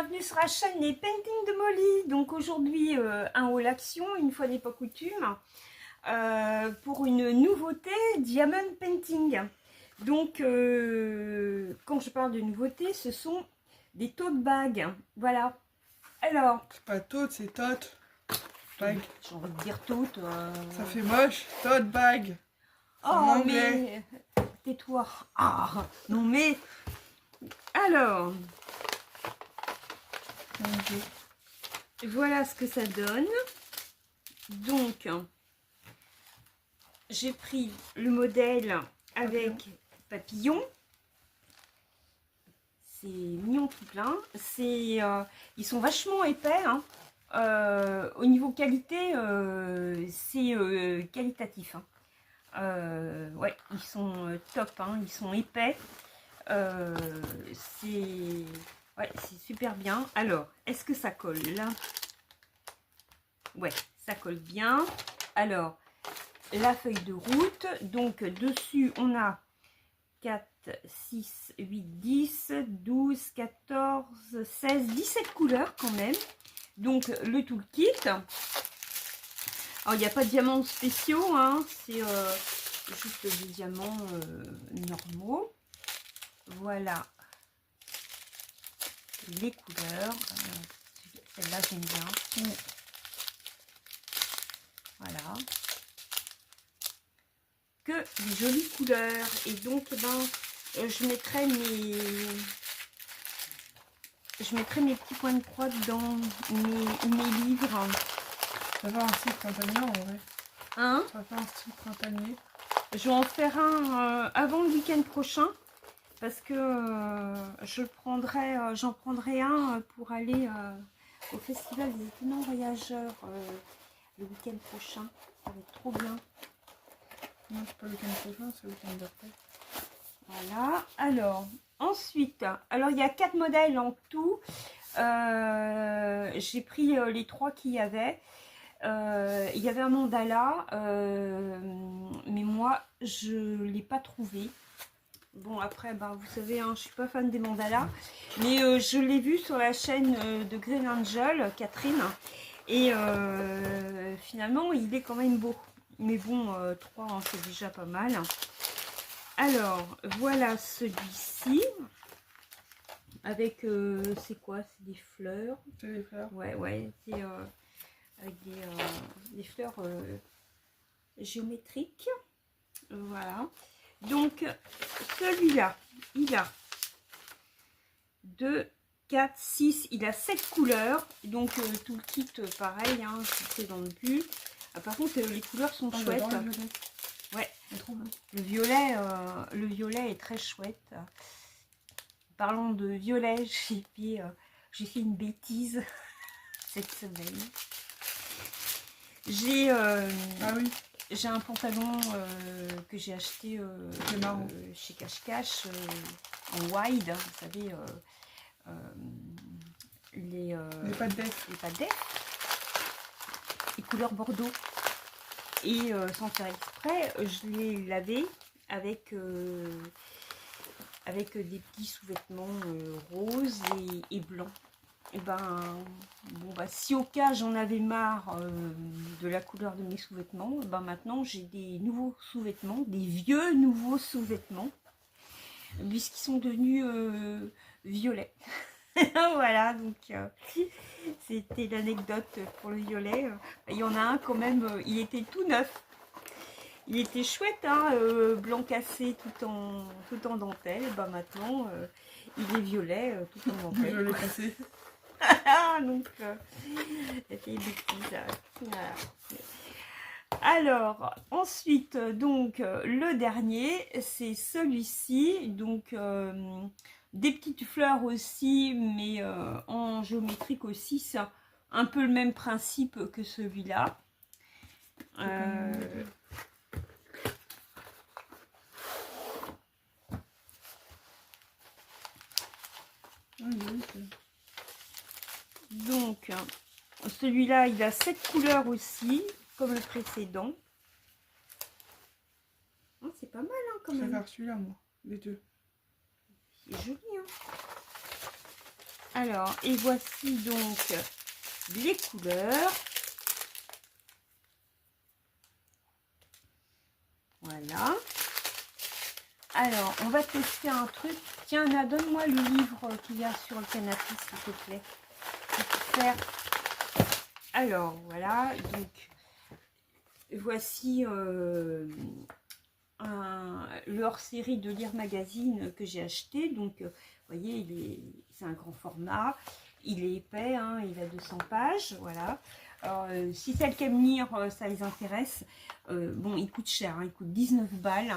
bienvenue sur la chaîne Les Paintings de Molly. Donc aujourd'hui un haul action, une fois n'est pas coutume, pour une nouveauté Diamond Painting. Donc quand je parle de nouveauté, ce sont des tote bags. Voilà. Alors. C'est pas tote, c'est tote bag. J'ai envie de dire tote. Ça fait moche, tote bag. Oh mais tais-toi. Ah non mais. Alors. Voilà ce que ça donne. Donc, j'ai pris le modèle avec papillon. C'est mignon tout plein. Ils sont vachement épais. Hein. Au niveau qualité, c'est qualitatif. Hein. Ouais, ils sont top. Hein. Ils sont épais. Ouais, c'est super bien. Alors, est-ce que ça colle là? Ouais, ça colle bien. Alors, la feuille de route. Donc, dessus, on a 4, 6, 8, 10, 12, 14, 16, 17 couleurs quand même. Donc, le toolkit. Alors, il n'y a pas de diamants spéciaux. Hein. C'est juste des diamants normaux. Voilà. Les couleurs. Celle-là, j'aime bien. Voilà. Que des jolies couleurs. Et donc, je mettrai mes petits points de croix dans mes livres. Ça va un style printanier en vrai. Hein? Ça va faire un style printanier. Je vais en faire un avant le week-end prochain. Parce que j'en prendrai un pour aller au festival des étonnants voyageurs le week-end prochain. Ça va être trop bien. Non, c'est pas le week-end prochain, c'est le week-end d'après. Voilà. Alors, ensuite, il y a 4 modèles en tout. J'ai pris les 3 qu'il y avait. Il y avait un mandala, mais moi, je ne l'ai pas trouvé. Bon, après, vous savez, hein, je suis pas fan des mandalas, mais je l'ai vu sur la chaîne de Green Angel, Catherine, et finalement, il est quand même beau. Mais bon, 3, hein, c'est déjà pas mal. Alors, voilà celui-ci, avec, c'est quoi? C'est des fleurs. C'est des fleurs. Ouais, c'est avec des fleurs géométriques. Voilà. Donc, celui-là, il a 2, 4, 6, il a 7 couleurs. Donc, tout le kit, pareil, hein, c'est dans le but. Par contre, les couleurs sont chouettes. Ouais, le violet est très chouette. Parlant de violet, j'ai fait une bêtise cette semaine. J'ai un pantalon que j'ai acheté chez Cache Cache en wide, hein, vous savez, les pâtes d'œuf. Les pâtes d'œuf, les couleurs bordeaux. Et sans faire exprès, je l'ai lavé avec des petits sous-vêtements roses et blancs. Et si au cas j'en avais marre de la couleur de mes sous-vêtements, maintenant j'ai des nouveaux sous-vêtements, des vieux nouveaux sous-vêtements, puisqu'ils sont devenus violets. Voilà, donc c'était l'anecdote pour le violet. Il y en a un quand même, il était tout neuf. Il était chouette, hein, blanc cassé tout en dentelle. Maintenant, il est violet tout en dentelle. Violet cassé. Donc, ça fait des bêtises. Voilà. Alors, ensuite, donc, le dernier, c'est celui-ci. Donc, des petites fleurs aussi, mais en géométrique aussi. C'est un peu le même principe que celui-là. Donc, celui-là, il a 7 couleurs aussi, comme le précédent. Oh, c'est pas mal, hein, quand même. Je préfère celui-là, moi, les deux. C'est joli, hein. Alors, et voici donc les couleurs. Voilà. Alors, on va tester un truc. Tiens, Anna, donne-moi le livre qu'il y a sur le canapé, s'il te plaît. Faire. Alors, voilà. Donc, voici le hors-série de Lire Magazine que j'ai acheté. Donc, vous voyez, c'est un grand format. Il est épais, hein, il a 200 pages. Voilà. Alors, si celles qui aiment lire, ça les intéresse. Bon, il coûte cher, hein, il coûte 19 balles.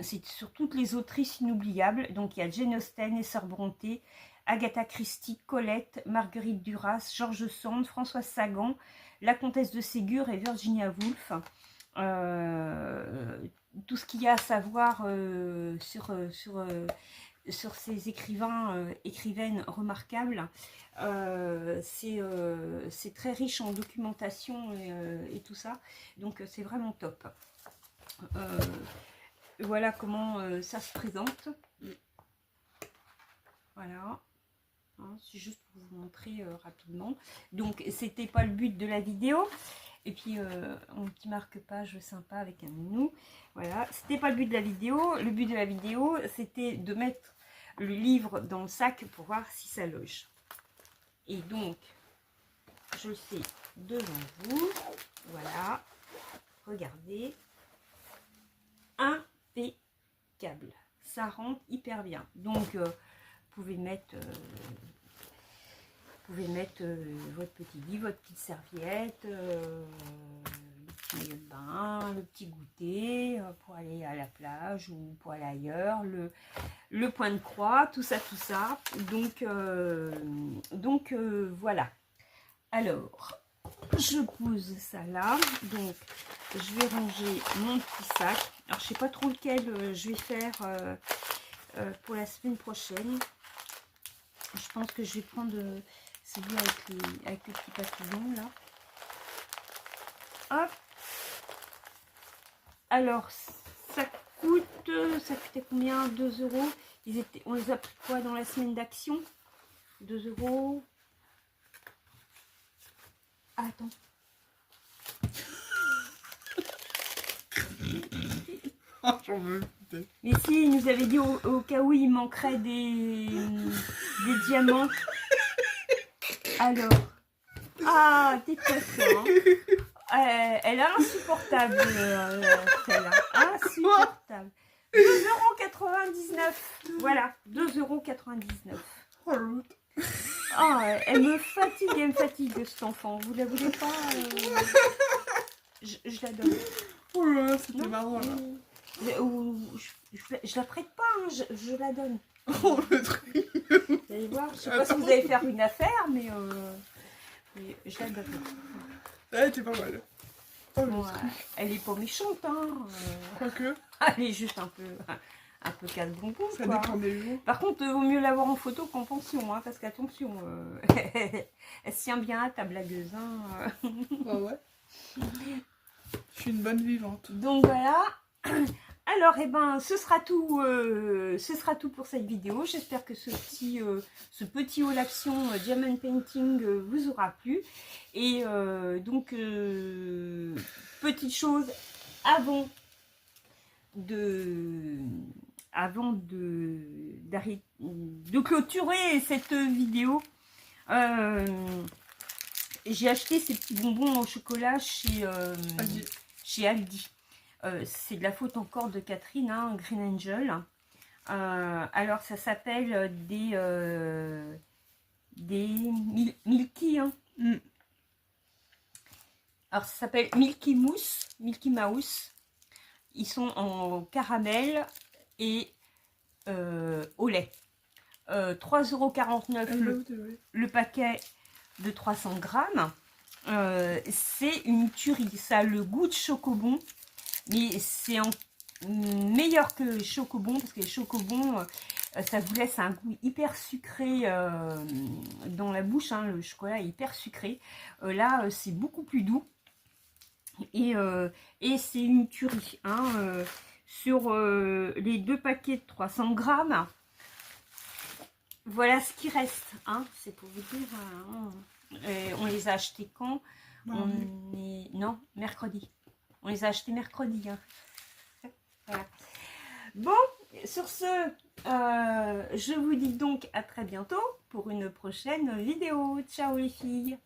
C'est sur toutes les autrices inoubliables. Donc, il y a Jane Austen, Esther Brontë, Agatha Christie, Colette, Marguerite Duras, George Sand, Françoise Sagan, la comtesse de Ségur et Virginia Woolf. Tout ce qu'il y a à savoir sur ces écrivains, écrivaines remarquables. C'est très riche en documentation et tout ça. Donc, c'est vraiment top. Voilà comment ça se présente. Voilà. Hein, c'est juste pour vous montrer rapidement. Donc, c'était pas le but de la vidéo. Et puis, un petit marque-page sympa avec un menu. Voilà. C'était pas le but de la vidéo. Le but de la vidéo, c'était de mettre le livre dans le sac pour voir si ça loge. Et donc, je le sais devant vous. Voilà. Regardez. Impeccable. Ça rentre hyper bien. Donc, vous pouvez mettre... votre petit lit, votre petite serviette, le petit maillot de bain, le petit goûter pour aller à la plage ou pour aller ailleurs, le point de croix, tout ça, tout ça. Donc, voilà. Alors, je pose ça là. Donc, je vais ranger mon petit sac. Alors, je sais pas trop lequel je vais faire pour la semaine prochaine. Je pense que je vais prendre... celui avec les petits papillons là. Hop. Alors, ça coûtait combien? 2 €. On les a pris quoi dans la semaine d'action? 2 €. Ah, attends. J'en veux. Mais si, il nous avait dit au cas où il manquerait des diamants. Alors, ah, t'es hein. Elle est insupportable, celle-là. Insupportable. 2,99 €. Voilà, 2,99 €. Oh, elle me fatigue, cette enfant. Vous la voulez pas je la donne. Oh là là, c'était marrant là. Je la prête pas, hein, je la donne. Oh le truc. Vous allez voir, je sais pas si vous allez faire une affaire, mais je la donne. Elle était pas mal. Oh, Bon, elle est pas méchante, hein. Quoique. Elle est juste un peu casse-bonbon, Ça quoi. dépend des jours. Par contre, vaut mieux l'avoir en photo qu'en pension, hein, parce qu'attention, elle se tient bien à ta blagueuse. Hein. Ah ouais. Je suis une bonne vivante. Donc voilà. Alors, eh ben, ce sera tout pour cette vidéo. J'espère que ce petit haul action Diamond Painting vous aura plu. Et donc, petite chose, avant de clôturer cette vidéo, j'ai acheté ces petits bonbons au chocolat chez Aldi. C'est de la faute encore de Catherine, hein, Green Angel. Alors, ça s'appelle des Milky. Hein. Alors, ça s'appelle Milky Mouse. Ils sont en caramel et au lait. 3,49 € le paquet de 300 grammes. C'est une tuerie. Ça a le goût de chocobon. Mais c'est meilleur que les chocobons, parce que les chocobons, ça vous laisse un goût hyper sucré dans la bouche. Hein, le chocolat est hyper sucré. Là, c'est beaucoup plus doux. Et c'est une tuerie. Hein, sur les 2 paquets de 300 grammes, voilà ce qui reste, hein, c'est pour vous dire. On les a achetés quand? Non, mercredi. On les a achetés mercredi. Hein. Voilà. Bon, sur ce, je vous dis donc à très bientôt pour une prochaine vidéo. Ciao les filles!